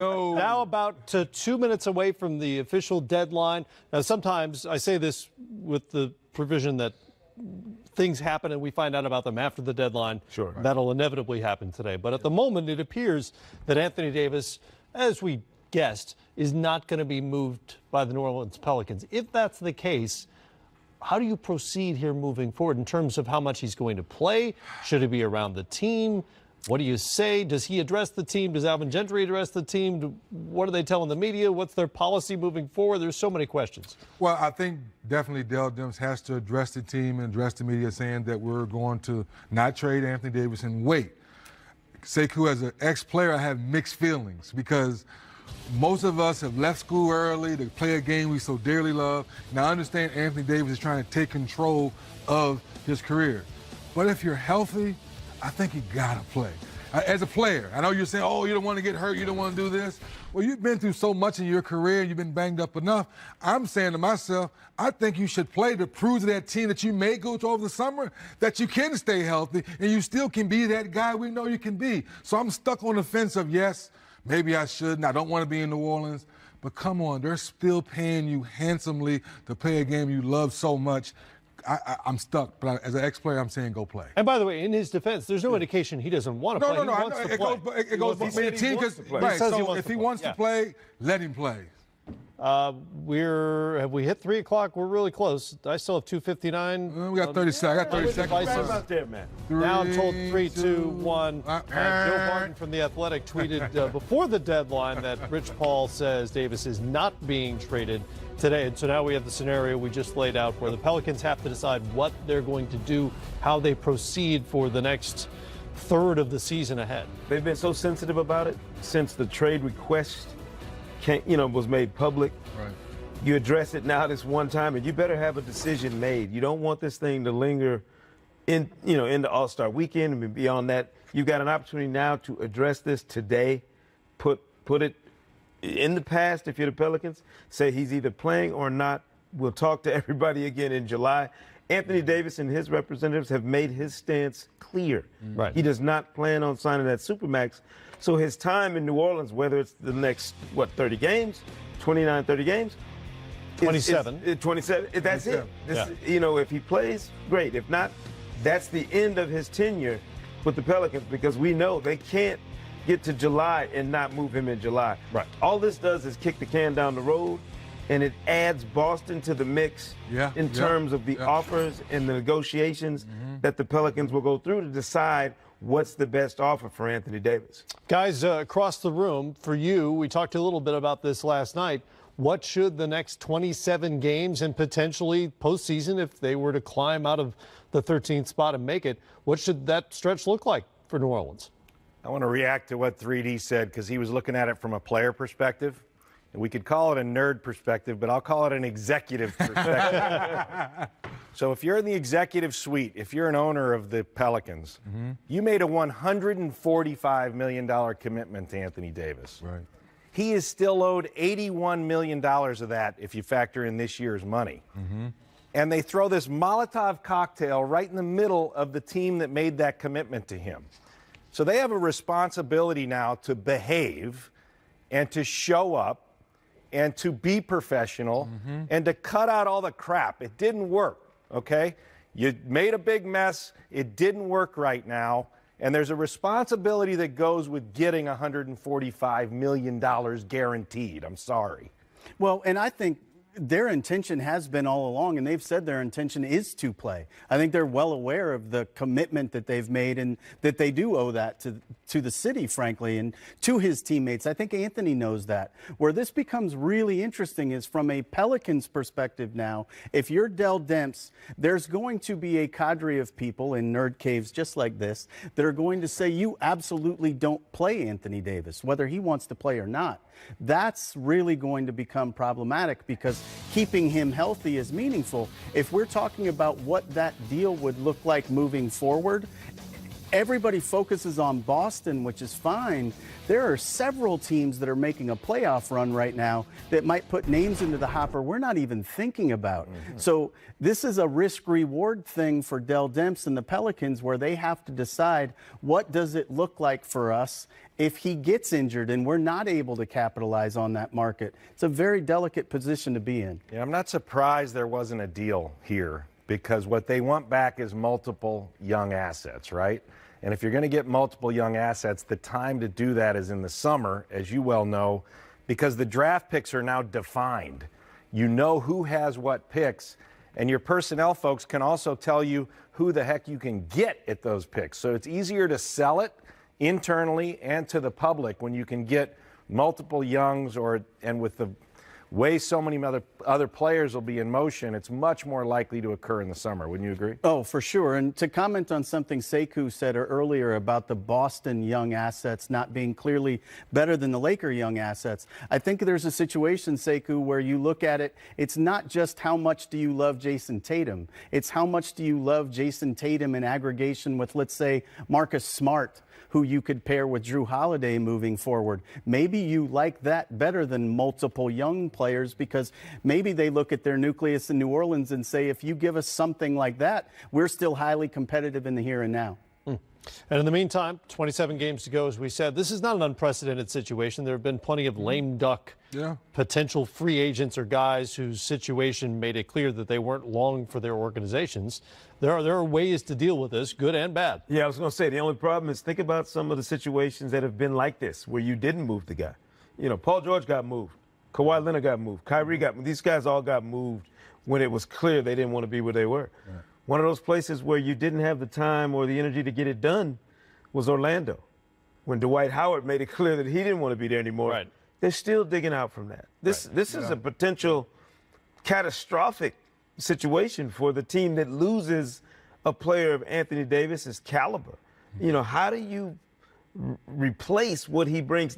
No. Now about 2 minutes away from the official deadline. Now, sometimes I say this with the provision that things happen and we find out about them after the deadline. Sure. Right. That'll inevitably happen today. But at the moment, it appears that Anthony Davis, as we guessed, is not going to be moved by the New Orleans Pelicans. If that's the case, how do you proceed here moving forward in terms of how much he's going to play? Should he be around the team? What do you say? Does he address the team? Does Alvin Gentry address the team? What are they telling the media? What's their policy moving forward? There's so many questions. Well, I think definitely Dell Demps has to address the team and address the media, saying that we're going to not trade Anthony Davis and wait. Sekou, as an ex-player, I have mixed feelings because most of us have left school early to play a game we so dearly love. Now, I understand Anthony Davis is trying to take control of his career. But if you're healthy, I think you got to play. As a player, I know you're saying, oh, you don't want to get hurt, you don't want to do this. Well, you've been through so much in your career, you've been banged up enough. I'm saying to myself, I think you should play to prove to that team that you may go to over the summer that you can stay healthy and you still can be that guy we know you can be. So I'm stuck on the fence of, yes, maybe I shouldn't. I don't want to be in New Orleans. But come on, they're still paying you handsomely to play a game you love so much. I'm stuck, but as an ex-player, I'm saying go play. And by the way, in his defense, there's no indication he doesn't want to play. No, he wants to play. It goes both ways. The team right. So if he wants to play, let him play. Have we hit 3 o'clock? We're really close. I still have 2:59. We got 30 seconds. I got 30 seconds. Right about there, man. Now I'm told 3, 2, 1. Joe Barton from The Athletic tweeted before the deadline that Rich Paul says Davis is not being traded today. And so now we have the scenario we just laid out where the Pelicans have to decide what they're going to do, how they proceed for the next third of the season ahead. They've been so sensitive about it since the trade request was made public. Right. You address it now this one time, and you better have a decision made. You don't want this thing to linger into All-Star weekend and beyond that. You've got an opportunity now to address this today. Put it in the past. If you're the Pelicans, say he's either playing or not. We'll talk to everybody again in July. Anthony Davis and his representatives have made his stance clear. Right. He does not plan on signing that Supermax. So his time in New Orleans, whether it's the next, 30 games, 29, 30 games? 27. 27. That's 27. it. If he plays, great. If not, that's the end of his tenure with the Pelicans because we know they can't get to July and not move him in July. Right. All this does is kick the can down the road, and it adds Boston to the mix in terms of the offers and the negotiations that the Pelicans will go through to decide what's the best offer for Anthony Davis. Guys, across the room, for you, we talked a little bit about this last night. What should the next 27 games and potentially postseason, if they were to climb out of the 13th spot and make it, what should that stretch look like for New Orleans? I want to react to what 3D said because he was looking at it from a player perspective. And we could call it a nerd perspective, but I'll call it an executive perspective. So if you're in the executive suite, if you're an owner of the Pelicans, you made a $145 million commitment to Anthony Davis. Right. He is still owed $81 million of that if you factor in this year's money. And they throw this Molotov cocktail right in the middle of the team that made that commitment to him. So they have a responsibility now to behave and to show up and to be professional and to cut out all the crap. It didn't work, okay? You made a big mess. It didn't work right now. And there's a responsibility that goes with getting $145 million guaranteed. I'm sorry. Well, and I think their intention has been all along, and they've said their intention is to play. I think they're well aware of the commitment that they've made and that they do owe that to the city, frankly, and to his teammates. I think Anthony knows that. Where this becomes really interesting is from a Pelicans perspective now. If you're Dell Demps, there's going to be a cadre of people in nerd caves just like this that are going to say you absolutely don't play Anthony Davis, whether he wants to play or not. That's really going to become problematic because keeping him healthy is meaningful. If we're talking about what that deal would look like moving forward, everybody focuses on Boston, which is fine. There are several teams that are making a playoff run right now that might put names into the hopper we're not even thinking about. So this is a risk-reward thing for Dell Demps and the Pelicans where they have to decide what does it look like for us if he gets injured and we're not able to capitalize on that market, it's a very delicate position to be in. Yeah, I'm not surprised there wasn't a deal here, because what they want back is multiple young assets, right? And if you're going to get multiple young assets, the time to do that is in the summer, as you well know, because the draft picks are now defined. You know who has what picks, and your personnel folks can also tell you who the heck you can get at those picks. So it's easier to sell it internally and to the public when you can get multiple youngs, and with the way so many other players will be in motion, it's much more likely to occur in the summer. Wouldn't you agree? Oh, for sure. And to comment on something Sekou said earlier about the Boston young assets not being clearly better than the Laker young assets, I think there's a situation, Sekou, where you look at it, it's not just how much do you love Jason Tatum. It's how much do you love Jason Tatum in aggregation with, let's say, Marcus Smart, who you could pair with Drew Holiday moving forward. Maybe you like that better than multiple young players, because maybe they look at their nucleus in New Orleans and say, if you give us something like that, we're still highly competitive in the here and now. And in the meantime, 27 games to go, as we said. This is not an unprecedented situation. There have been plenty of lame duck potential free agents or guys whose situation made it clear that they weren't long for their organizations. There are ways to deal with this, good and bad. Yeah, I was going to say, the only problem is, think about some of the situations that have been like this, where you didn't move the guy. You know, Paul George got moved. Kawhi Leonard got moved. Kyrie got moved. These guys all got moved when it was clear they didn't want to be where they were. Right. One of those places where you didn't have the time or the energy to get it done was Orlando. When Dwight Howard made it clear that he didn't want to be there anymore, right. They're still digging out from that. This is a potential catastrophic situation for the team that loses a player of Anthony Davis's caliber. You know, how do you replace what he brings?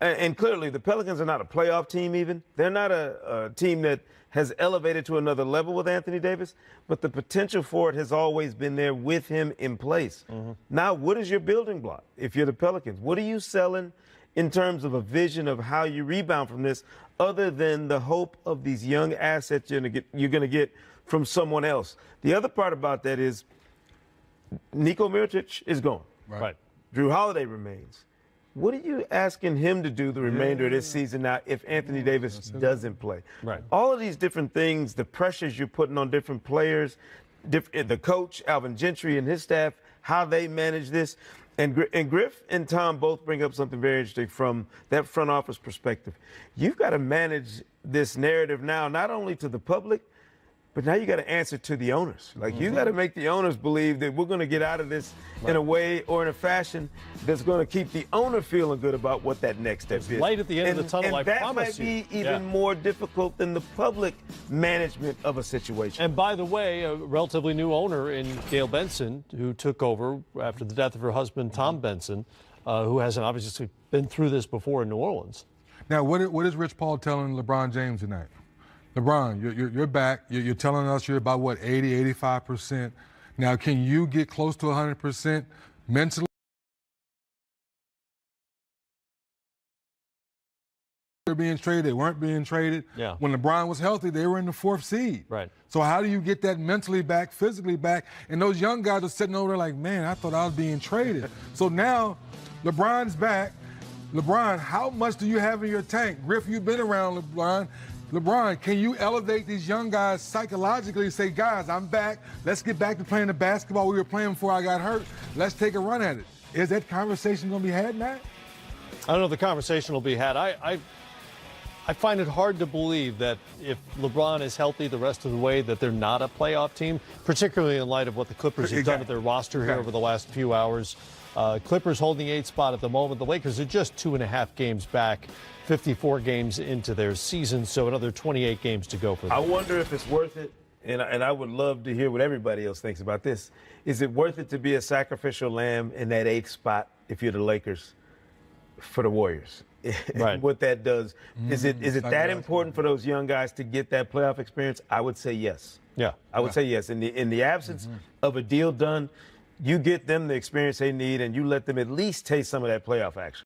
And clearly the Pelicans are not a playoff team even. They're not a team that has elevated to another level with Anthony Davis, but the potential for it has always been there with him in place. Now, what is your building block if you're the Pelicans? What are you selling in terms of a vision of how you rebound from this, other than the hope of these young assets you're going to get from someone else? The other part about that is Niko Mirotic is gone. Right. Drew Holiday remains. What are you asking him to do the remainder of this season now if Anthony Davis doesn't play? Right. All of these different things, the pressures you're putting on different players, the coach, Alvin Gentry, and his staff, how they manage this. And Griff and Tom both bring up something very interesting from that front office perspective. You've got to manage this narrative now, not only to the public, but now you got to answer to the owners. Like, you got to make the owners believe that we're going to get out of this in a way or in a fashion that's going to keep the owner feeling good about what that next step is. Light at the end of the tunnel, I promise you. And that might be you. even more difficult than the public management of a situation. And by the way, a relatively new owner in Gail Benson, who took over after the death of her husband, Tom Benson, who hasn't obviously been through this before in New Orleans. Now, what is Rich Paul telling LeBron James tonight? LeBron, you're back. You're telling us you're about, what, 80, 85%. Now, can you get close to 100% mentally? They're being traded. They weren't being traded. Yeah. When LeBron was healthy, they were in the 4th seed. Right. So how do you get that mentally back, physically back? And those young guys are sitting over there like, man, I thought I was being traded. So now LeBron's back. LeBron, how much do you have in your tank? Griff, you've been around LeBron. LeBron, can you elevate these young guys psychologically and say, guys, I'm back. Let's get back to playing the basketball we were playing before I got hurt. Let's take a run at it. Is that conversation going to be had, Matt? I don't know if the conversation will be had. I find it hard to believe that if LeBron is healthy the rest of the way, that they're not a playoff team, particularly in light of what the Clippers have done with their roster here over the last few hours. Clippers holding the 8th spot at the moment. The Lakers are just 2.5 games back, 54 games into their season, so another 28 games to go for them. I wonder if it's worth it, and I would love to hear what everybody else thinks about this. Is it worth it to be a sacrificial lamb in that 8th spot if you're the Lakers for the Warriors? Right. What that does. Is it that important for those young guys to get that playoff experience? I would say yes. Yeah. I would say yes. In the absence of a deal done, you get them the experience they need, and you let them at least taste some of that playoff action.